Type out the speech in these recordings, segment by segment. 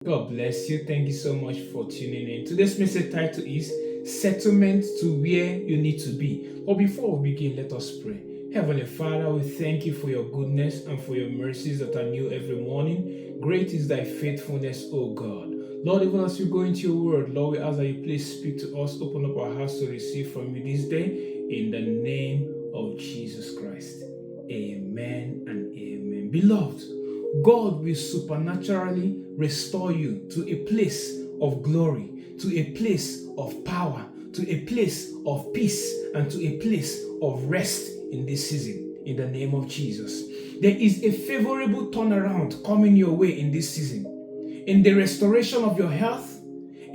God bless you. Thank you so much for tuning in. Today's message title is Settlement to Where You Need to Be. But before we begin, let us pray. Heavenly Father, we thank you for your goodness and for your mercies that are new every morning. Great is thy faithfulness, O God. Lord, even as we go into your word, Lord, we ask that you please speak to us, open up our hearts to receive from you this day, in the name of Jesus Christ. Amen and amen. Beloved, God will supernaturally restore you to a place of glory, to a place of power, to a place of peace, and to a place of rest in this season, in the name of Jesus. There is a favorable turnaround coming your way in this season, in the restoration of your health,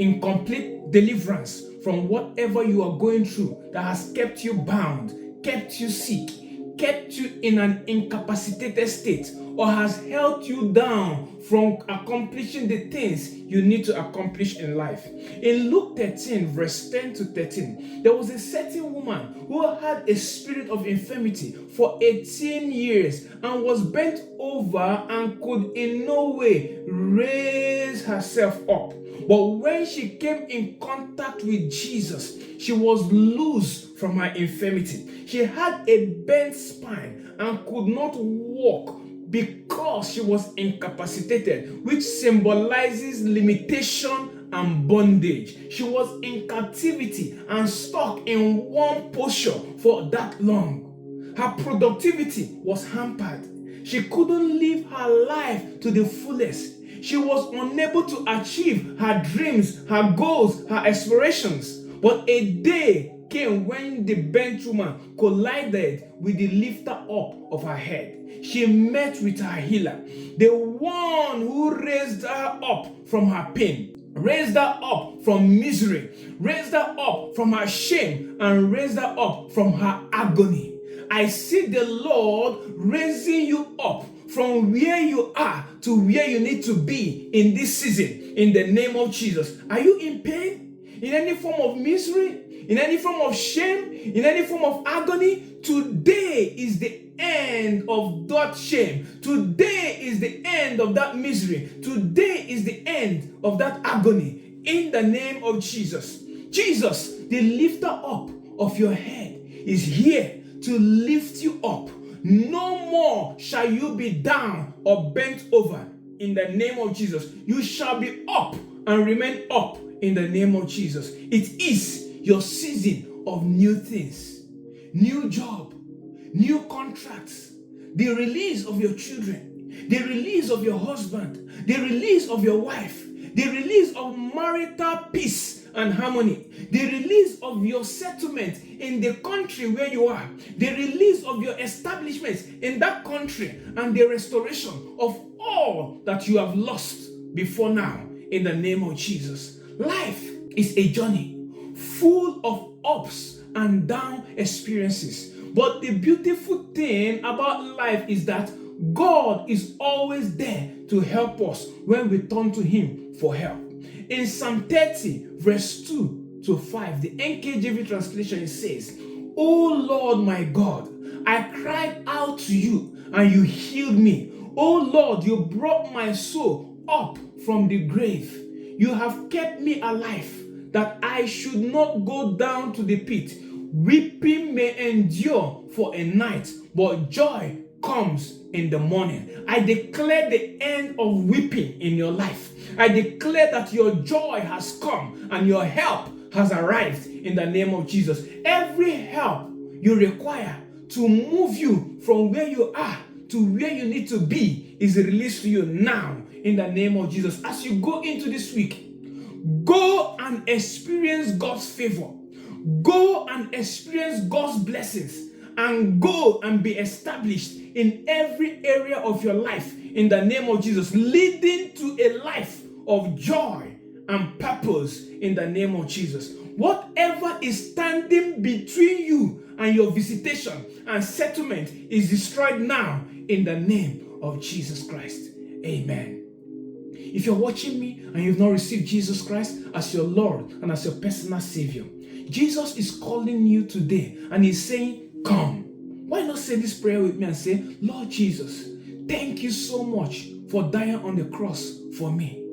in complete deliverance from whatever you are going through that has kept you bound, kept you sick, kept you in an incapacitated state, or has held you down from accomplishing the things you need to accomplish in life. In Luke 13, verse 10 to 13, there was a certain woman who had a spirit of infirmity for 18 years and was bent over and could in no way raise herself up. But when she came in contact with Jesus, she was loose from her infirmity. She had a bent spine and could not walk because she was incapacitated, which symbolizes limitation and bondage. She was in captivity and stuck in one posture for that long. Her productivity was hampered. She couldn't live her life to the fullest. She was unable to achieve her dreams, her goals, her aspirations. But a day came when the bent woman collided with the lifter up of her head. She met with her healer, the one who raised her up from her pain, raised her up from misery, raised her up from her shame, and raised her up from her agony. I see the Lord raising you up from where you are to where you need to be in this season, in the name of Jesus. Are you in pain? In any form of misery? In any form of shame? In any form of agony? Today is the end of that shame. Today is the end of that misery. Today is the end of that agony. In the name of Jesus. Jesus, the lifter up of your head, is here to lift you up. No more shall you be down or bent over. In the name of Jesus, you shall be up and remain up in the name of Jesus. It is your season of new things, new job, new contracts, the release of your children, the release of your husband, the release of your wife, the release of marital peace and harmony, the release of your settlement in the country where you are, the release of your establishments in that country, and the restoration of all that you have lost before now in the name of Jesus. Life is a journey full of ups and down experiences. But the beautiful thing about life is that God is always there to help us when we turn to Him for help. In Psalm 30, verse 2 to 5, the NKJV translation says, "O Lord my God, I cried out to you and you healed me. O Lord, you brought my soul up from the grave. You have kept me alive, that I should not go down to the pit. Weeping may endure for a night, but joy comes in the morning." I declare the end of weeping in your life. I declare that your joy has come and your help has arrived in the name of Jesus. Every help you require to move you from where you are to where you need to be is released to you now in the name of Jesus. As you go into this week, go and experience God's favor. Go and experience God's blessings. And go and be established in every area of your life in the name of Jesus, leading to a life of joy and purpose in the name of Jesus. Whatever is standing between you and your visitation and settlement is destroyed now in the name of Jesus Christ. Amen. If you're watching me and you've not received Jesus Christ as your Lord and as your personal Savior, Jesus is calling you today and He's saying, come. Why not say this prayer with me and say, Lord Jesus, thank you so much for dying on the cross for me.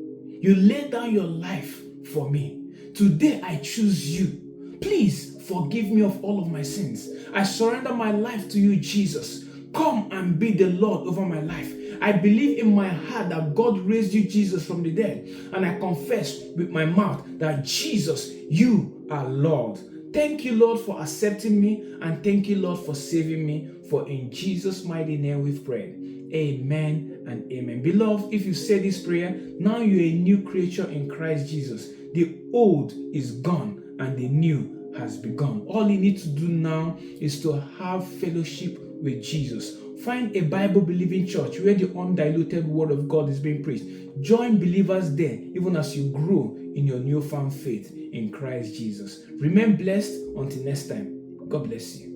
You laid down your life for me. Today I choose you. Please forgive me of all of my sins. I surrender my life to you, Jesus. Come and be the Lord over my life. I believe in my heart that God raised you, Jesus, from the dead. And I confess with my mouth that Jesus, you are Lord. Thank you, Lord, for accepting me. And thank you, Lord, for saving me. For in Jesus' mighty name we've prayed. Amen and amen. Beloved, if you say this prayer, now you're a new creature in Christ Jesus. The old is gone and the new has begun. All you need to do now is to have fellowship with Jesus. Find a Bible-believing church where the undiluted word of God is being preached. Join believers there, even as you grow in your newfound faith in Christ Jesus. Remain blessed until next time. God bless you.